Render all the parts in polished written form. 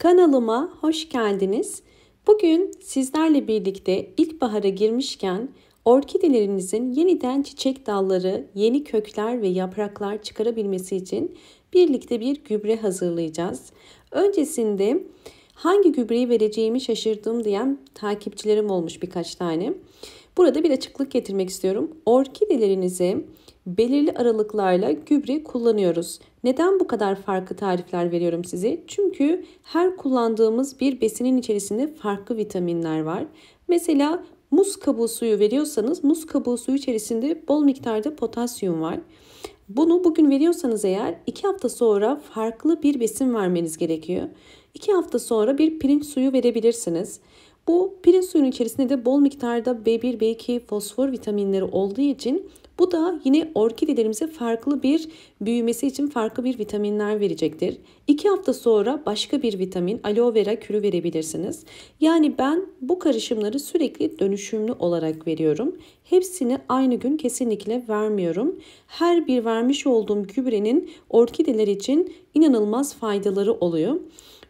Kanalıma hoş geldiniz. Bugün sizlerle birlikte ilkbahara girmişken orkidelerinizin yeniden çiçek dalları, yeni kökler ve yapraklar çıkarabilmesi için birlikte bir gübre hazırlayacağız. Öncesinde hangi gübreyi vereceğimi şaşırdım diyen takipçilerim olmuş birkaç tane. Burada bir açıklık getirmek istiyorum. Orkidelerinize belirli aralıklarla gübre kullanıyoruz. Neden bu kadar farklı tarifler veriyorum size? Çünkü her kullandığımız bir besinin içerisinde farklı vitaminler var. Mesela muz kabuğu suyu veriyorsanız muz kabuğu suyu içerisinde bol miktarda potasyum var. Bunu bugün veriyorsanız eğer 2 hafta sonra farklı bir besin vermeniz gerekiyor. 2 hafta sonra bir pirinç suyu verebilirsiniz. Bu pirinç suyunun içerisinde de bol miktarda B1, B2, fosfor vitaminleri olduğu için bu da yine orkidelerimize farklı bir büyümesi için farklı bir vitaminler verecektir. 2 hafta sonra başka bir vitamin, aloe vera kürü verebilirsiniz. Yani ben bu karışımları sürekli dönüşümlü olarak veriyorum. Hepsini aynı gün kesinlikle vermiyorum. Her bir vermiş olduğum gübrenin orkideler için inanılmaz faydaları oluyor.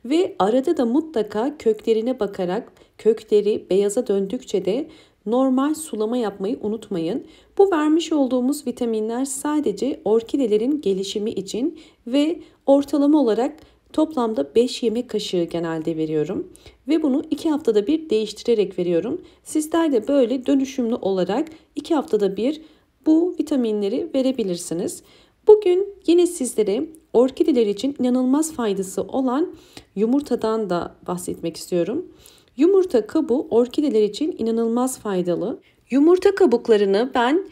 Ve arada da mutlaka köklerine bakarak kökleri beyaza döndükçe de normal sulama yapmayı unutmayın. Bu vermiş olduğumuz vitaminler sadece orkidelerin gelişimi için ve ortalama olarak toplamda 5 yemek kaşığı genelde veriyorum. Ve bunu 2 haftada bir değiştirerek veriyorum. Sizler de böyle dönüşümlü olarak 2 haftada bir bu vitaminleri verebilirsiniz. Bugün yine sizlere orkideler için inanılmaz faydası olan yumurtadan da bahsetmek istiyorum. Yumurta kabuğu orkideler için inanılmaz faydalı. Yumurta kabuklarını ben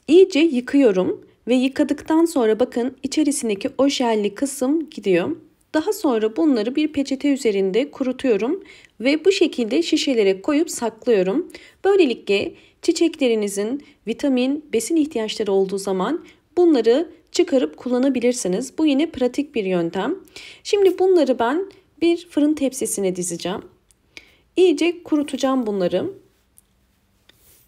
iyice yıkıyorum ve yıkadıktan sonra bakın içerisindeki o jelli kısım gidiyor. Daha sonra bunları bir peçete üzerinde kurutuyorum ve bu şekilde şişelere koyup saklıyorum. Böylelikle çiçeklerinizin vitamin, besin ihtiyaçları olduğu zaman bunları çıkarıp kullanabilirsiniz. Bu yine pratik bir yöntem. Şimdi bunları ben bir fırın tepsisine dizeceğim. İyice kurutacağım bunları.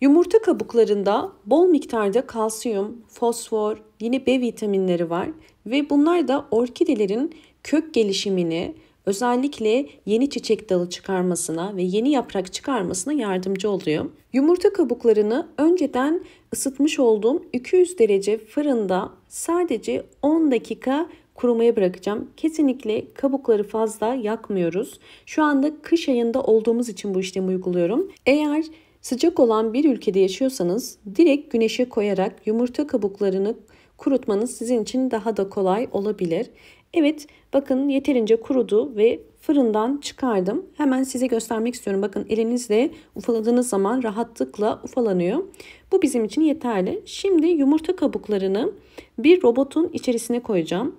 Yumurta kabuklarında bol miktarda kalsiyum, fosfor, yine B vitaminleri var ve bunlar da orkidelerin kök gelişimini, özellikle yeni çiçek dalı çıkarmasına ve yeni yaprak çıkarmasına yardımcı oluyor. Yumurta kabuklarını önceden ısıtmış olduğum 200 derece fırında sadece 10 dakika kurumaya bırakacağım. Kesinlikle kabukları fazla yakmıyoruz. Şu anda kış ayında olduğumuz için bu işlemi uyguluyorum. Eğer sıcak olan bir ülkede yaşıyorsanız direkt güneşe koyarak yumurta kabuklarını kurutmanız sizin için daha da kolay olabilir. Evet, bakın yeterince kurudu ve fırından çıkardım. Hemen size göstermek istiyorum. Bakın elinizle ufaladığınız zaman rahatlıkla ufalanıyor. Bu bizim için yeterli. Şimdi yumurta kabuklarını bir robotun içerisine koyacağım.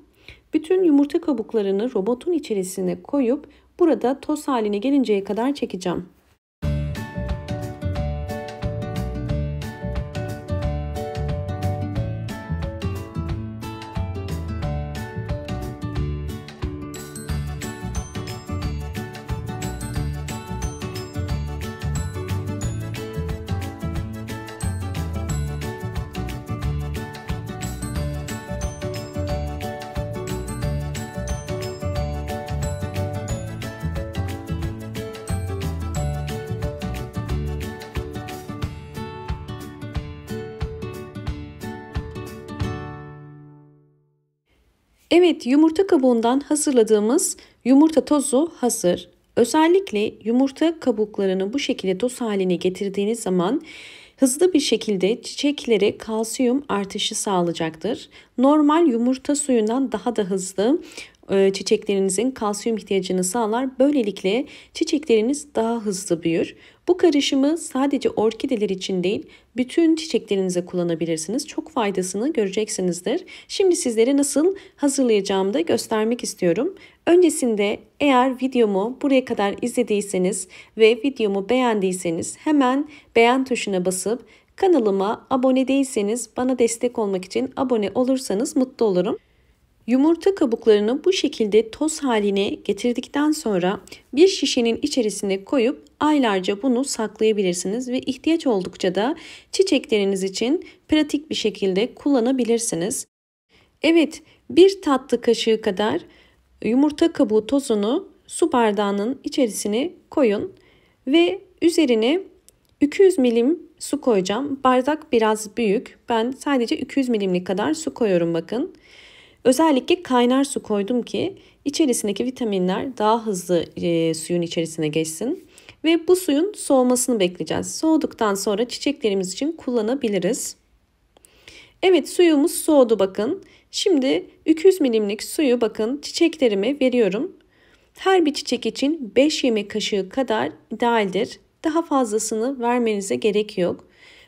Bütün yumurta kabuklarını robotun içerisine koyup burada toz haline gelinceye kadar çekeceğim. Evet, yumurta kabuğundan hazırladığımız yumurta tozu hazır. Özellikle yumurta kabuklarını bu şekilde toz haline getirdiğiniz zaman hızlı bir şekilde çiçeklere kalsiyum artışı sağlayacaktır. Normal yumurta suyundan daha da hızlı çiçeklerinizin kalsiyum ihtiyacını sağlar. Böylelikle çiçekleriniz daha hızlı büyür. Bu karışımı sadece orkideler için değil, bütün çiçeklerinize kullanabilirsiniz. Çok faydasını göreceksinizdir. Şimdi sizlere nasıl hazırlayacağımı da göstermek istiyorum. Öncesinde eğer videomu buraya kadar izlediyseniz ve videomu beğendiyseniz hemen beğen tuşuna basıp kanalıma abone değilseniz bana destek olmak için abone olursanız mutlu olurum. Yumurta kabuklarını bu şekilde toz haline getirdikten sonra bir şişenin içerisine koyup aylarca bunu saklayabilirsiniz ve ihtiyaç oldukça da çiçekleriniz için pratik bir şekilde kullanabilirsiniz. Evet, bir tatlı kaşığı kadar yumurta kabuğu tozunu su bardağının içerisine koyun ve üzerine 200 milim su koyacağım. Bardak biraz büyük. Ben sadece 200 milimlik kadar su koyuyorum bakın. Özellikle kaynar su koydum ki içerisindeki vitaminler daha hızlı suyun içerisine geçsin. Ve bu suyun soğumasını bekleyeceğiz. Soğuduktan sonra çiçeklerimiz için kullanabiliriz. Evet, suyumuz soğudu bakın. Şimdi 200 milimlik suyu bakın çiçeklerime veriyorum. Her bir çiçek için 5 yemek kaşığı kadar idealdir. Daha fazlasını vermenize gerek yok.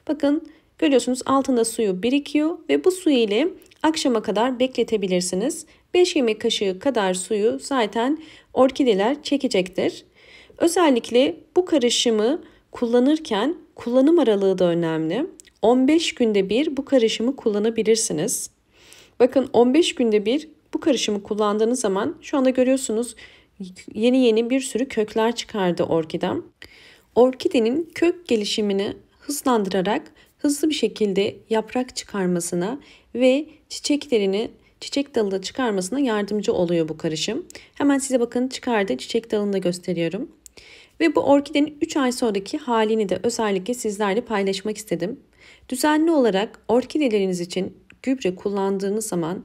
Bakın görüyorsunuz altında suyu birikiyor ve bu suyu ile akşama kadar bekletebilirsiniz. 5 yemek kaşığı kadar suyu zaten orkideler çekecektir. Özellikle bu karışımı kullanırken kullanım aralığı da önemli. 15 günde bir bu karışımı kullanabilirsiniz. Bakın 15 günde bir bu karışımı kullandığınız zaman şu anda görüyorsunuz yeni bir sürü kökler çıkardı orkidem. Orkidenin kök gelişimini hızlandırarak hızlı bir şekilde yaprak çıkarmasına ve çiçek dalı da çıkarmasına yardımcı oluyor bu karışım. Hemen size bakın çıkardı, çiçek dalını da gösteriyorum. Ve bu orkidenin 3 ay sonraki halini de özellikle sizlerle paylaşmak istedim. Düzenli olarak orkideleriniz için gübre kullandığınız zaman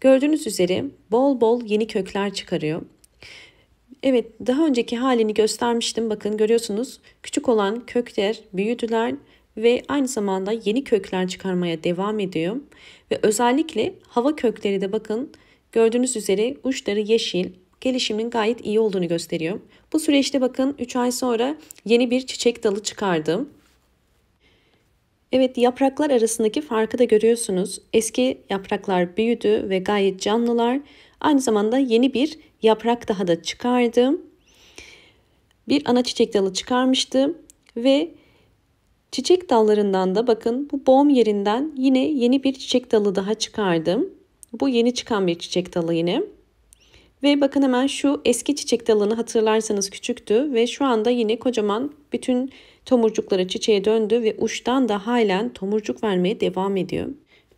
gördüğünüz üzere bol bol yeni kökler çıkarıyor. Evet, daha önceki halini göstermiştim. Bakın görüyorsunuz küçük olan kökler büyüdüler ve aynı zamanda yeni kökler çıkarmaya devam ediyor. Ve özellikle hava kökleri de bakın gördüğünüz üzere uçları yeşil, gelişimin gayet iyi olduğunu gösteriyor. Bu süreçte bakın 3 ay sonra yeni bir çiçek dalı çıkardım. Evet, yapraklar arasındaki farkı da görüyorsunuz. Eski yapraklar büyüdü ve gayet canlılar. Aynı zamanda yeni bir yaprak daha da çıkardım. Bir ana çiçek dalı çıkarmıştım ve çiçek dallarından da bakın bu boğum yerinden yine yeni bir çiçek dalı daha çıkardım. Bu yeni çıkan bir çiçek dalı yine. Ve bakın hemen şu eski çiçek dalını hatırlarsanız küçüktü ve şu anda yine kocaman bütün tomurcukları çiçeğe döndü ve uçtan da halen tomurcuk vermeye devam ediyor.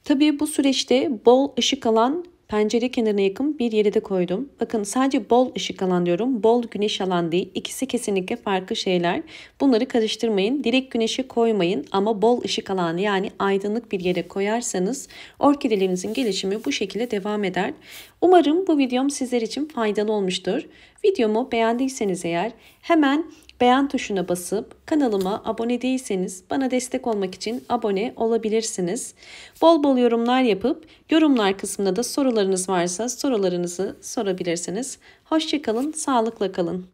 Tabii bu süreçte bol ışık alan pencere kenarına yakın bir yere de koydum. Bakın sadece bol ışık alan diyorum. Bol güneş alan değil. İkisi kesinlikle farklı şeyler. Bunları karıştırmayın. Direkt güneşe koymayın ama bol ışık alan yani aydınlık bir yere koyarsanız orkidelerinizin gelişimi bu şekilde devam eder. Umarım bu videom sizler için faydalı olmuştur. Videomu beğendiyseniz eğer hemen beğen tuşuna basıp kanalıma abone değilseniz bana destek olmak için abone olabilirsiniz. Bol bol yorumlar yapıp yorumlar kısmında da sorularınız varsa sorularınızı sorabilirsiniz. Hoşça kalın, sağlıkla kalın.